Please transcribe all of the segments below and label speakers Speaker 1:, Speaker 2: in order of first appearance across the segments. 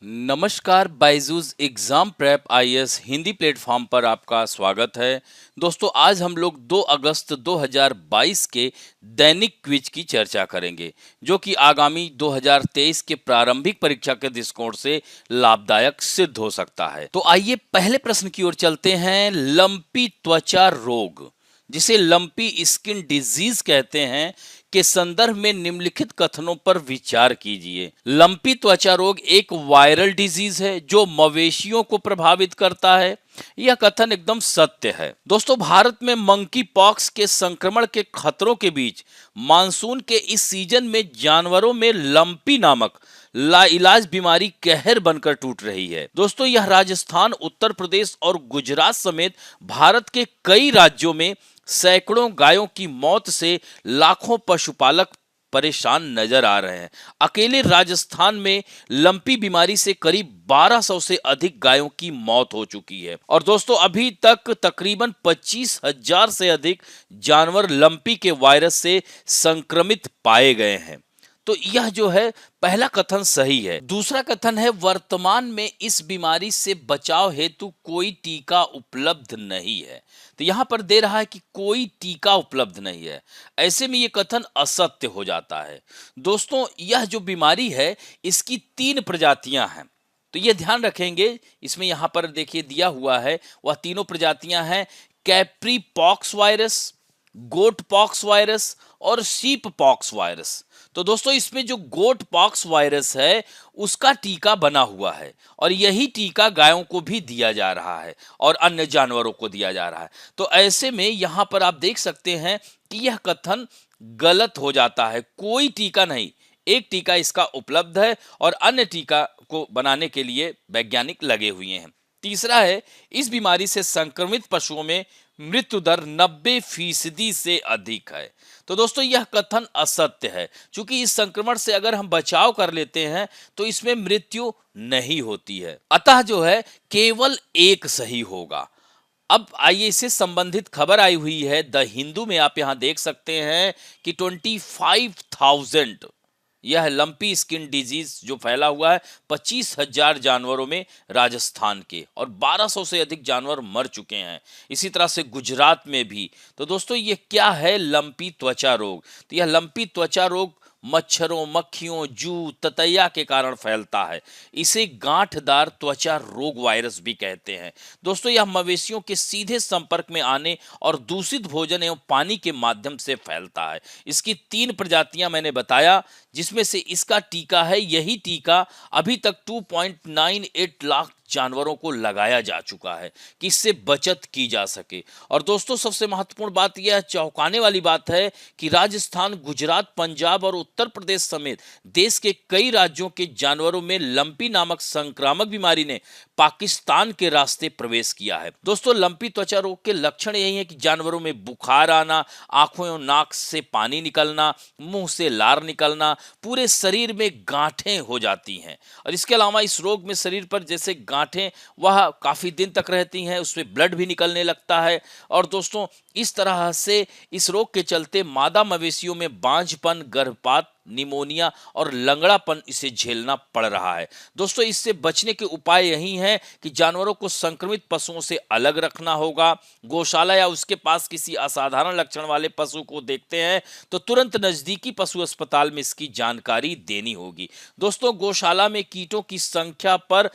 Speaker 1: नमस्कार, Byju's exam prep IAS Hindi platform पर आपका स्वागत है। दोस्तों, आज हम लोग 2 अगस्त 2022 के दैनिक क्विज की चर्चा करेंगे, जो कि आगामी 2023 के प्रारंभिक परीक्षा के दृष्टिकोण से लाभदायक सिद्ध हो सकता है। तो आइए पहले प्रश्न की ओर चलते हैं। लंपी त्वचा रोग, जिसे लंपी स्किन डिजीज कहते हैं, के संदर्भ में निम्नलिखित कथनों पर विचार कीजिए। लंपी त्वचा रोग एक वायरल डिजीज है जो मवेशियों को प्रभावित करता है। यह कथन एकदम सत्य है। दोस्तों, भारत में मंकी पॉक्स के संक्रमण के खतरों के बीच मानसून के इस सीजन में जानवरों में लंपी नामक लाइलाज बीमारी कहर बनकर टूट रही है। दोस्तों, यह राजस्थान, उत्तर प्रदेश और गुजरात समेत भारत के कई राज्यों में सैकड़ों गायों की मौत से लाखों पशुपालक परेशान नजर आ रहे हैं। अकेले राजस्थान में लंपी बीमारी से करीब 1200 से अधिक गायों की मौत हो चुकी है और दोस्तों अभी तक तकरीबन 25,000 से अधिक जानवर लंपी के वायरस से संक्रमित पाए गए हैं। तो यह जो है पहला कथन सही है। दूसरा कथन है, वर्तमान में इस बीमारी से बचाव हेतु कोई टीका उपलब्ध नहीं है। तो यहां पर दे रहा है कि कोई टीका उपलब्ध नहीं है। ऐसे में यह कथन असत्य हो जाता है। दोस्तों, यह जो बीमारी है इसकी 3 प्रजातियां हैं। तो यह ध्यान रखेंगे, इसमें यहां पर देखिए दिया हुआ है, वह तीनों प्रजातियां हैं capripox virus, goat pox virus और शीप पॉक्स वायरस। तो दोस्तों, इसमें जो गोट पॉक्स वायरस है उसका टीका बना हुआ है और यही टीका गायों को भी दिया जा रहा है और अन्य जानवरों को दिया जा रहा है। तो ऐसे में यहां पर आप देख सकते हैं कि यह कथन गलत हो जाता है। कोई टीका नहीं, एक टीका इसका उपलब्ध है और अन्य टीका को बनाने के लिए वैज्ञानिक लगे हुए हैं। तीसरा है, इस बीमारी से संक्रमित पशुओं में मृत्यु दर 90% से अधिक है। तो दोस्तों, यह कथन असत्य है। क्योंकि इस संक्रमण से अगर हम बचाव कर लेते हैं तो इसमें मृत्यु नहीं होती है। अतः जो है केवल एक सही होगा। अब आइए इससे संबंधित खबर आई हुई है द हिंदू में, आप यहां देख सकते हैं कि 25,000 यह लंपी स्किन डिजीज जो फैला हुआ है 25,000 जानवरों में राजस्थान के, और 1200 से अधिक जानवर मर चुके हैं। इसी तरह से गुजरात में भी। तो दोस्तों, ये क्या है लंपी त्वचा रोग? तो यह लंपी त्वचा रोग मच्छरों, मक्खियों, जू, ततैया के कारण फैलता है। इसे गांठदार त्वचा रोग वायरस भी कहते हैं। दोस्तों, यह मवेशियों के सीधे संपर्क में आने और दूषित भोजन एवं पानी के माध्यम से फैलता है। इसकी 3 प्रजातियां मैंने बताया, जिसमें से इसका टीका है, यही टीका अभी तक 2.98 लाख जानवरों को लगाया जा चुका है कि इससे बचत की जा सके। और दोस्तों, सबसे महत्वपूर्ण बात यह चौंकाने वाली बात है कि राजस्थान, गुजरात, पंजाब और उत्तर प्रदेश समेत देश के कई राज्यों के जानवरों में लंपी नामक संक्रामक बीमारी ने पाकिस्तान के रास्ते प्रवेश किया है। दोस्तों, लंपी त्वचा रोग के लक्षण यही है कि जानवरों में बुखार आना, आंखों एवं नाक से पानी निकलना, मुंह से लार निकलना, पूरे शरीर में गांठें हो जाती हैं। और इसके अलावा इस रोग में शरीर पर जैसे गांठें वह काफी दिन तक रहती हैं, उसमें ब्लड भी निकलने लगता है। और दोस्तों, इस तरह से इस रोग के चलते मादा मवेशियों में बांझपन, गर्भपात, निमोनिया और लंगड़ापन इसे झेलना पड़ रहा है। दोस्तों, इससे बचने के उपाय यही हैं कि जानवरों को संक्रमित पशुओं से अलग रखना होगा। गौशाला या उसके पास किसी असाधारण लक्षण वाले पशु को देखते हैं तो तुरंत नजदीकी पशु अस्पताल में इसकी जानकारी देनी होगी। दोस्तों, गौशाला में कीटों की संख्या पर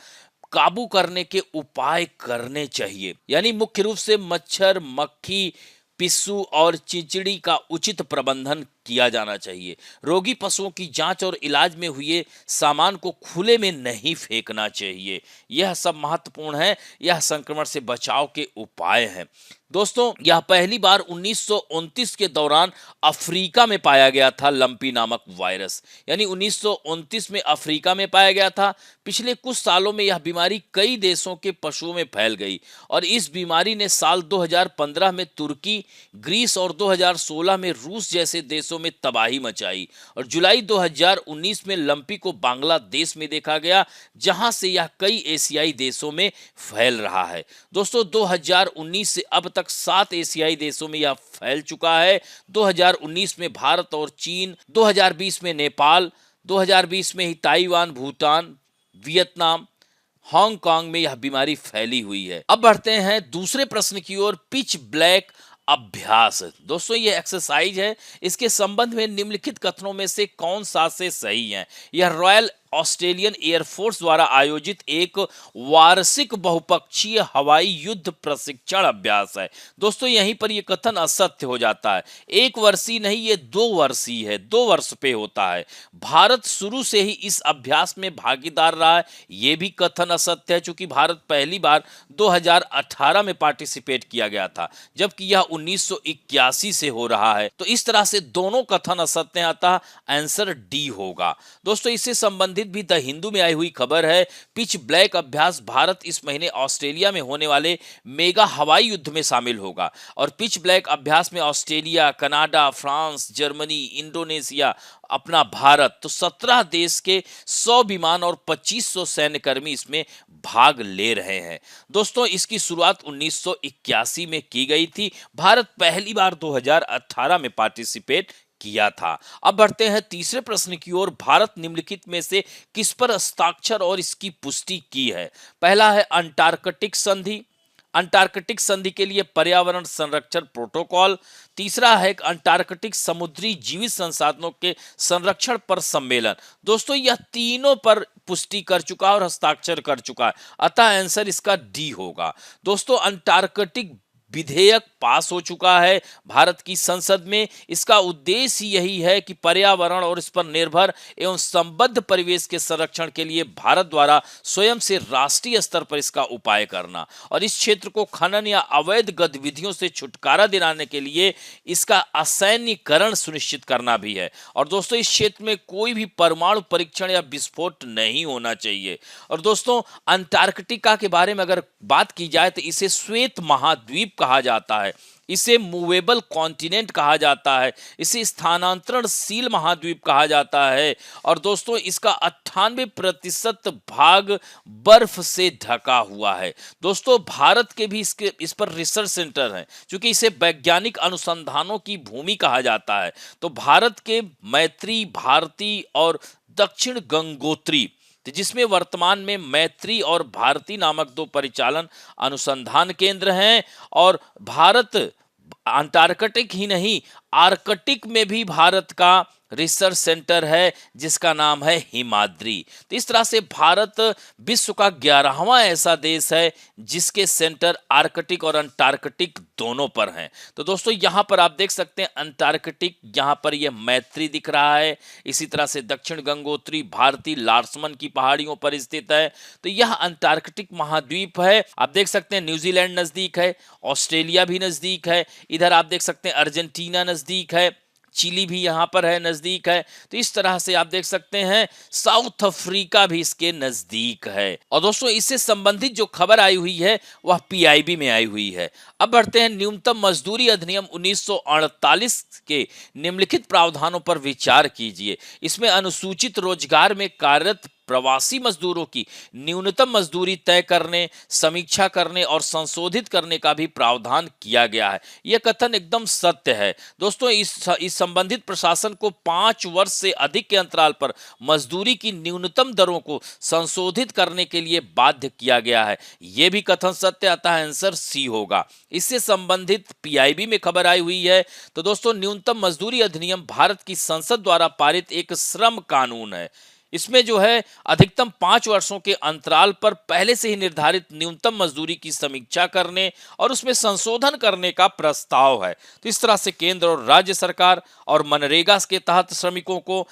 Speaker 1: काबू करने के उपाय करने चाहिए। यानी मुख्य रूप से मच्छर, मक्खी, पिस्सू और चिंचिड़ी का उचित प्रबंधन किया जाना चाहिए। रोगी पशुओं की जांच और इलाज में हुए सामान को खुले में नहीं फेंकना चाहिए। यह सब महत्वपूर्ण है। यह संक्रमण से बचाव के उपाय हैं। दोस्तों, यह पहली बार 1929 के दौरान अफ्रीका में पाया गया था लंपी नामक वायरस। यानी 1929 में अफ्रीका में पाया गया था। पिछले कुछ सालों में यह बीमारी कई देशों के पशुओं में फैल गई और इस बीमारी ने साल 2015 में तुर्की, ग्रीस और 2016 में रूस जैसे देशों में तबाही मचाई। और जुलाई 2019 में लंपी को बांग्लादेश में देखा गया, जहां से यह कई एशियाई देशों में फैल रहा है। दोस्तों, 2019 से अब तक 7 एशियाई देशों में यह फैल चुका है। 2019 में भारत और चीन, 2020 में नेपाल, 2020 में ही ताइवान, भूटान, वियतनाम, हांगकांग में यह बीमारी फैली हुई है। अब बढ़ते हैं दूसरे प्रश्न की ओर, पिच ब्लैक अभ्यास। दोस्तों ये एक्सरसाइज है, इसके संबंध में निम्नलिखित कथनों में से कौन सा से सही है? यह रॉयल ऑस्ट्रेलियन एयरफोर्स द्वारा आयोजित एक वार्षिक बहुपक्षीय हवाई युद्ध प्रशिक्षण अभ्यास है। दोस्तों यहीं पर यह कथन असत्य हो जाता है। 1 वर्षीय नहीं, ये 2 वर्षीय है, 2 वर्ष पे होता है। भारत शुरू से ही इस अभ्यास में भागीदार रहा है, ये भी कथन असत्य है, चूंकि भारत पहली बार 2018 में पार्टिसिपेट किया गया था, जबकि यह 1981 से हो रहा है। तो इस तरह से दोनों कथन असत्य हैं, अतः आंसर डी होगा। दोस्तों इससे संबंधित भी द हिंदू में आई हुई खबर है, पिच ब्लैक अभ्यास भारत इस महीने ऑस्ट्रेलिया में होने वाले मेगा हवाई युद्ध में शामिल होगा। और पिच ब्लैक अभ्यास में Australia, Canada, France, Germany, Indonesia, अपना भारत, तो 17 देश के 100 विमान और 2500 सैन्यकर्मी इसमें भाग ले रहे हैं। दोस्तों इसकी शुरुआत 1981 में की गई थी। भारत पहली बार 2018 में पार्टिसिपेट किया था। अब बढ़ते हैं तीसरे प्रश्न की ओर, भारत निम्नलिखित में से किस पर हस्ताक्षर और इसकी पुष्टि की है? पहला है अंटार्कटिक संधि, अंटार्कटिक संधि के लिए पर्यावरण संरक्षण प्रोटोकॉल। तीसरा है अंटार्कटिक समुद्री जीवित संसाधनों के संरक्षण पर सम्मेलन। दोस्तों यह तीनों पर पुष्टि कर चुका है और हस्ताक्षर कर चुका है, अतः आंसर इसका डी होगा। दोस्तों अंटार्कटिक विधेयक पास हो चुका है भारत की संसद में। इसका उद्देश्य यही है कि पर्यावरण और इस पर निर्भर एवं संबद्ध परिवेश के संरक्षण के लिए भारत द्वारा स्वयं से राष्ट्रीय स्तर पर इसका उपाय करना और इस क्षेत्र को खनन या अवैध गतिविधियों से छुटकारा दिलाने के लिए इसका असैन्यीकरण सुनिश्चित करना भी है। और दोस्तों इस क्षेत्र में कोई भी परमाणु परीक्षण या विस्फोट नहीं होना चाहिए। और दोस्तों अंटार्कटिका के बारे में अगर बात की जाए तो इसे श्वेत महाद्वीप कहा जाता है, इसे मूवेबल कॉन्टिनेंट कहा जाता है, इसे स्थानांतरणशील महाद्वीप कहा जाता है। और दोस्तों इसका 98% भाग बर्फ से ढका हुआ है। दोस्तों भारत के भी इस पर रिसर्च सेंटर हैं, क्योंकि इसे वैज्ञानिक अनुसंधानों की भूमि कहा जाता है। तो भारत के मैत्री, भारती और दक्षिण गंगोत्री, जिसमें वर्तमान में मैत्री और भारती नामक 2 परिचालन अनुसंधान केंद्र हैं। और भारत अंटार्कटिक ही नहीं, आर्कटिक में भी भारत का रिसर्च सेंटर है जिसका नाम है हिमाद्री। तो इस तरह से भारत विश्व का 11वां ऐसा देश है जिसके सेंटर आर्कटिक और अंटार्कटिक दोनों पर हैं। तो दोस्तों यहाँ पर आप देख सकते हैं अंटार्कटिक, यहाँ पर यह मैत्री दिख रहा है। इसी तरह से दक्षिण गंगोत्री भारती लार्समन की पहाड़ियों पर स्थित है। तो यह अंटार्कटिक महाद्वीप है। आप देख सकते हैं न्यूजीलैंड नजदीक है, ऑस्ट्रेलिया भी नजदीक है, इधर आप देख सकते हैं अर्जेंटीना नजदीक है, चिली भी यहां पर है, नजदीक है। तो इस तरह से आप देख सकते हैं साउथ अफ्रीका भी इसके नजदीक है। और दोस्तों इससे संबंधित जो खबर आई हुई है वह पीआईबी में आई हुई है। अब बढ़ते हैं न्यूनतम मजदूरी अधिनियम 1948 के निम्नलिखित प्रावधानों पर विचार कीजिए। इसमें अनुसूचित रोजगार में कार्यरत प्रवासी मजदूरों की न्यूनतम मजदूरी तय करने, समीक्षा करने और संशोधित करने का भी प्रावधान किया गया है। यह कथन एकदम सत्य है। दोस्तों इस संबंधित प्रशासन को 5 वर्ष से अधिक के अंतराल पर मजदूरी की न्यूनतम दरों को संशोधित करने के लिए बाध्य किया गया है। यह भी कथन सत्य, अतः आंसर सी होगा। इससे संबंधित पीआईबी में खबर आई हुई है। तो दोस्तों न्यूनतम मजदूरी अधिनियम भारत की संसद द्वारा पारित एक श्रम कानून है। इसमें जो है अधिकतम 5 वर्षों के अंतराल पर पहले से ही निर्धारित न्यूनतम मजदूरी की समीक्षा करने और उसमें संशोधन करने का प्रस्ताव है। तो इस तरह से केंद्र और राज्य सरकार और मनरेगा के तहत श्रमिकों को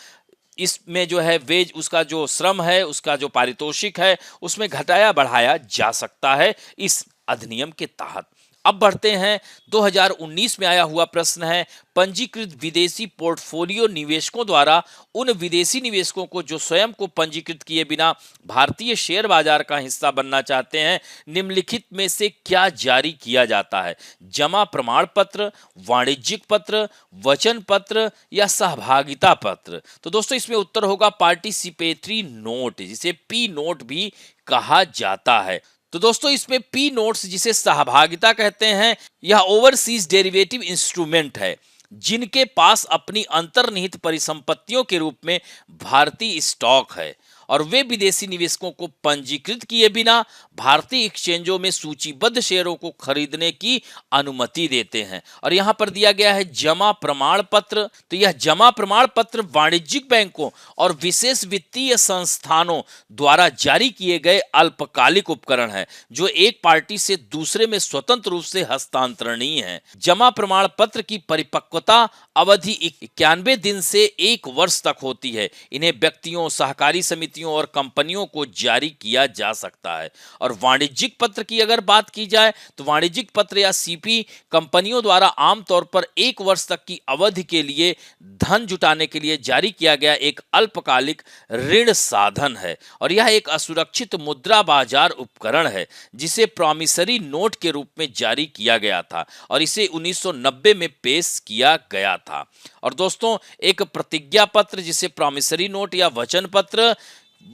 Speaker 1: इसमें जो है वेज, उसका जो श्रम है, उसका जो पारितोषिक है, उसमें घटाया बढ़ाया जा सकता है इस अधिनियम के तहत। अब बढ़ते हैं 2019 में आया हुआ प्रश्न है, पंजीकृत विदेशी पोर्टफोलियो निवेशकों द्वारा उन विदेशी निवेशकों को जो स्वयं को पंजीकृत किए बिना भारतीय शेयर बाजार का हिस्सा बनना चाहते हैं, निम्नलिखित में से क्या जारी किया जाता है? जमा प्रमाण पत्र, वाणिज्यिक पत्र, वचन पत्र या सहभागिता पत्र? तो दोस्तों इसमें उत्तर होगा पार्टिसिपेटरी नोट, जिसे पी नोट भी कहा जाता है। तो दोस्तों इसमें पी नोट्स, जिसे सहभागिता कहते हैं, यह ओवरसीज डेरिवेटिव इंस्ट्रूमेंट है जिनके पास अपनी अंतर्निहित परिसंपत्तियों के रूप में भारतीय स्टॉक है और वे विदेशी निवेशकों को पंजीकृत किए बिना भारतीय एक्सचेंजों में सूचीबद्ध शेयरों को खरीदने की अनुमति देते हैं। और यहां पर दिया गया है जमा प्रमाण पत्र। तो यह जमा प्रमाण पत्र वाणिज्यिक बैंकों और विशेष वित्तीय संस्थानों द्वारा जारी किए गए अल्पकालिक उपकरण है जो एक पार्टी से दूसरे में स्वतंत्र रूप से हस्तांतरणीय है। जमा प्रमाण पत्र की परिपक्वता अवधि 91 दिन से 1 वर्ष तक होती है। इन्हें व्यक्तियों, सहकारी समितियों और कंपनियों को जारी किया जा सकता है। और वाणिज्यिक पत्र की अगर बात की जाए तो वाणिज्यिक पत्र या सीपी कंपनियों द्वारा आमतौर पर 1 वर्ष तक की अवधि के लिए धन जुटाने के लिए जारी किया गया एक अल्पकालिक ऋण साधन है। और यह एक असुरक्षित मुद्रा बाजार उपकरण है जिसे प्रॉमिसरी नोट के रूप में जारी किया गया था और इसे 1990 में पेश किया गया था। और दोस्तों, एक प्रतिज्ञा पत्र जिसे प्रॉमिसरी नोट या वचन पत्र,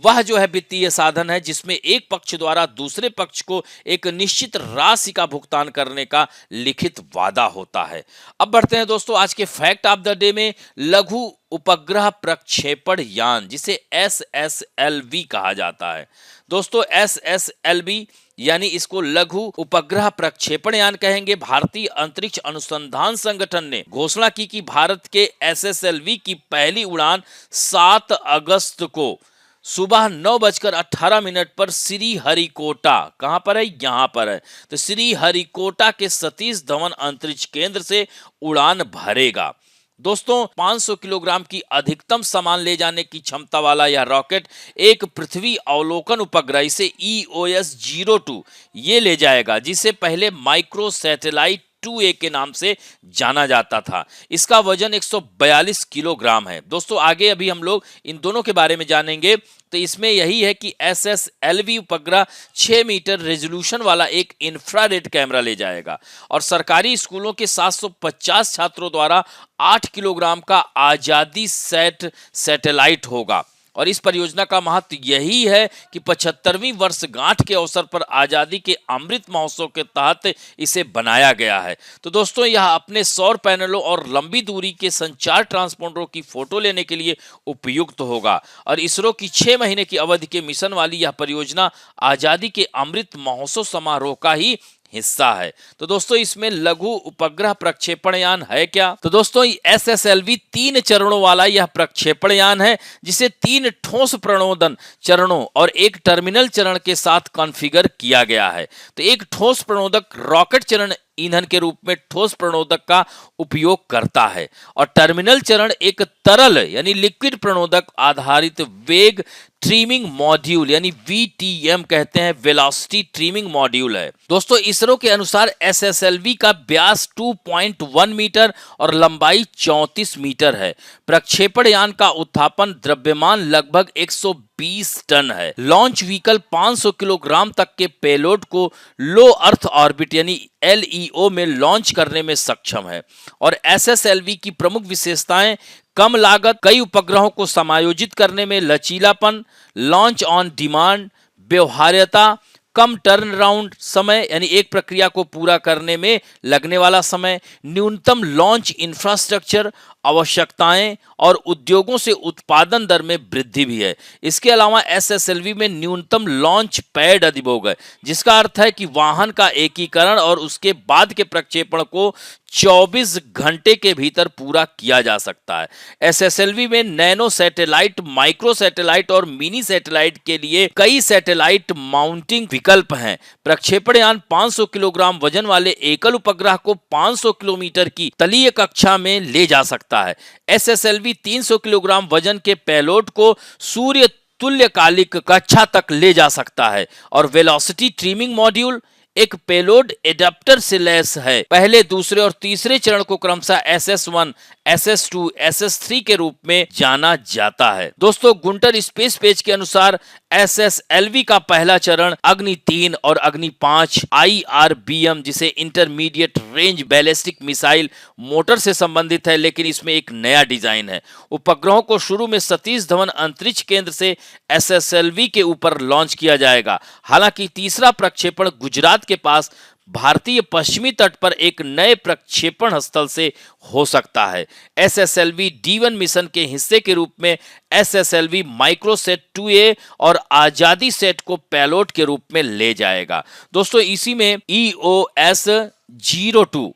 Speaker 1: वह जो है वित्तीय साधन है जिसमें एक पक्ष द्वारा दूसरे पक्ष को एक निश्चित राशि का भुगतान करने का लिखित वादा होता है। अब बढ़ते हैं दोस्तों आज के फैक्ट ऑफ द डे में। लघु उपग्रह प्रक्षेपण यान जिसे SSLV कहा जाता है। दोस्तों SSLV यानी इसको लघु उपग्रह प्रक्षेपण यान कहेंगे। भारतीय अंतरिक्ष अनुसंधान संगठन ने घोषणा की कि भारत के SSLV की पहली उड़ान 7 अगस्त को सुबह 9:18 पर श्रीहरिकोटा, कहां पर है, यहां पर है, तो श्रीहरिकोटा के सतीश धवन अंतरिक्ष केंद्र से उड़ान भरेगा। दोस्तों 500 किलोग्राम की अधिकतम सामान ले जाने की क्षमता वाला यह रॉकेट एक पृथ्वी अवलोकन उपग्रह इसे EOS-02 ये ले जाएगा जिसे पहले माइक्रो सैटेलाइट 2A के नाम से जाना जाता था। इसका वजन 142 किलोग्राम है। दोस्तों आगे अभी हम लोग इन दोनों के बारे में जानेंगे। तो इसमें यही है कि SSLV उपग्रह 6 मीटर रेजोल्यूशन वाला एक इंफ्रारेड कैमरा ले जाएगा और सरकारी स्कूलों के 750 छात्रों द्वारा 8 किलोग्राम का आजादी सैटेलाइट होगा। और इस परियोजना का महत्व यही है कि 75वीं वर्षगांठ के अवसर पर आजादी के अमृत महोत्सव के तहत इसे बनाया गया है। तो दोस्तों यह अपने सौर पैनलों और लंबी दूरी के संचार ट्रांसपोंडरों की फोटो लेने के लिए उपयुक्त होगा। और इसरो की 6 महीने की अवधि के मिशन वाली यह परियोजना आजादी के अमृत महोत्सव समारोह का ही हिस्सा है। तो दोस्तों इसमें लघु उपग्रह प्रक्षेपण यान है क्या? तो दोस्तों SSLV 3 चरणों वाला यह प्रक्षेपण यान है जिसे 3 ठोस प्रणोदन चरणों और एक टर्मिनल चरण के साथ कॉन्फ़िगर किया गया है। तो एक ठोस प्रणोदक रॉकेट चरण ईंधन के रूप में ठोस प्रणोदक का उपयोग करता है और टर्मिनल चरण एक तरल यानी लिक्विड प्रणोदक आधारित वेग ट्रिमिंग मॉड्यूल यानी VTM कहते हैं, वेलोसिटी ट्रिमिंग मॉड्यूल है। दोस्तों इसरो के अनुसार SSLV का व्यास 2.1 मीटर और लंबाई 34 मीटर है। प्रक्षेपण यान का उत्थापन द्रव्यमान लगभग 120 टन है। लॉन्च व्हीकल 500 किलोग्राम तक के पेलोड को लो अर्थ ऑर्बिट यानी LEO में लॉन्च करने में सक्षम है। और SSLV की प्रमुख विशेषताएं कम लागत, कई उपग्रहों को समायोजित करने में लचीलापन, लॉन्च ऑन डिमांड, व्यवहार्यता, कम टर्न अराउंड समय यानी एक प्रक्रिया को पूरा करने में लगने वाला समय, न्यूनतम लॉन्च इंफ्रास्ट्रक्चर आवश्यकताएं और उद्योगों से उत्पादन दर में वृद्धि भी है। इसके अलावा SSLV में न्यूनतम लॉन्च पैड अधिभोग है जिसका अर्थ है कि वाहन का एकीकरण और उसके बाद के प्रक्षेपण को 24 घंटे के भीतर पूरा किया जा सकता है। SSLV में नैनो सैटेलाइट, माइक्रो सैटेलाइट और मिनी सैटेलाइट के लिए कई सैटेलाइट माउंटिंग विकल्प हैं। प्रक्षेपण यान 500 किलोग्राम वजन वाले एकल उपग्रह को 500 किलोमीटर की तलीय कक्षा में ले जा सकता है। SSLV 300 किलोग्राम वजन के पेलोड को सूर्य तुल्यकालिक कक्षा तक ले जा सकता है। और वेलोसिटी ट्रिमिंग मॉड्यूल एक पेलोड एडाप्टर से लैस है। पहले, दूसरे और तीसरे चरण को क्रमशः SS1, SS2, SS3 के रूप में जाना जाता है। दोस्तों गुंटर स्पेस पेज के अनुसार SSLV का पहला चरण अग्नि 3 और अग्नि 5 IRBM जिसे intermediate range ballistic missile motor से संबंधित है, लेकिन इसमें एक नया डिजाइन है। उपग्रहों को शुरू में सतीश धवन अंतरिक्ष केंद्र से SSLV के ऊपर लॉन्च किया जाएगा। हालांकि तीसरा प्रक्षेपण गुजरात के पास भारतीय पश्चिमी तट पर एक नए प्रक्षेपण स्थल से हो सकता है। एसएसएलवी D1 मिशन के हिस्से के रूप में एसएसएलवी माइक्रोसेट 2A और आजादी सेट को पेलोड के रूप में ले जाएगा। दोस्तों इसी में EOS-02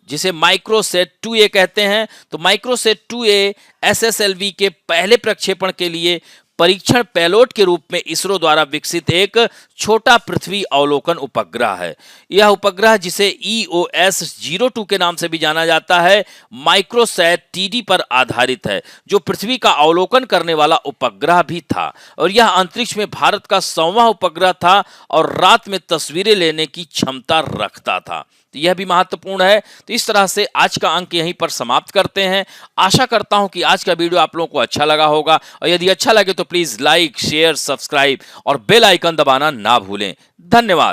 Speaker 1: जिसे माइक्रोसेट 2A कहते हैं, तो माइक्रोसेट 2A एसएसएलवी के पहले प्रक्षेपण के लिए परीक्षण पेलोड के रूप में इसरो द्वारा विकसित एक छोटा पृथ्वी अवलोकन उपग्रह है। यह उपग्रह, जिसे EOS-02 के नाम से भी जाना जाता है, माइक्रोसैट TD पर आधारित है, जो पृथ्वी का अवलोकन करने वाला उपग्रह भी था और यह अंतरिक्ष में भारत का 100वां उपग्रह था और रात में तस्वीरें लेने की क्षमता रखता था। तो यह भी महत्वपूर्ण है। तो इस तरह से आज का अंक यहीं पर समाप्त करते हैं। आशा करता हूं कि आज का वीडियो आप लोगों को अच्छा लगा होगा और यदि अच्छा लगे तो प्लीज लाइक, शेयर, सब्सक्राइब और बेल आइकन दबाना ना भूलें। धन्यवाद।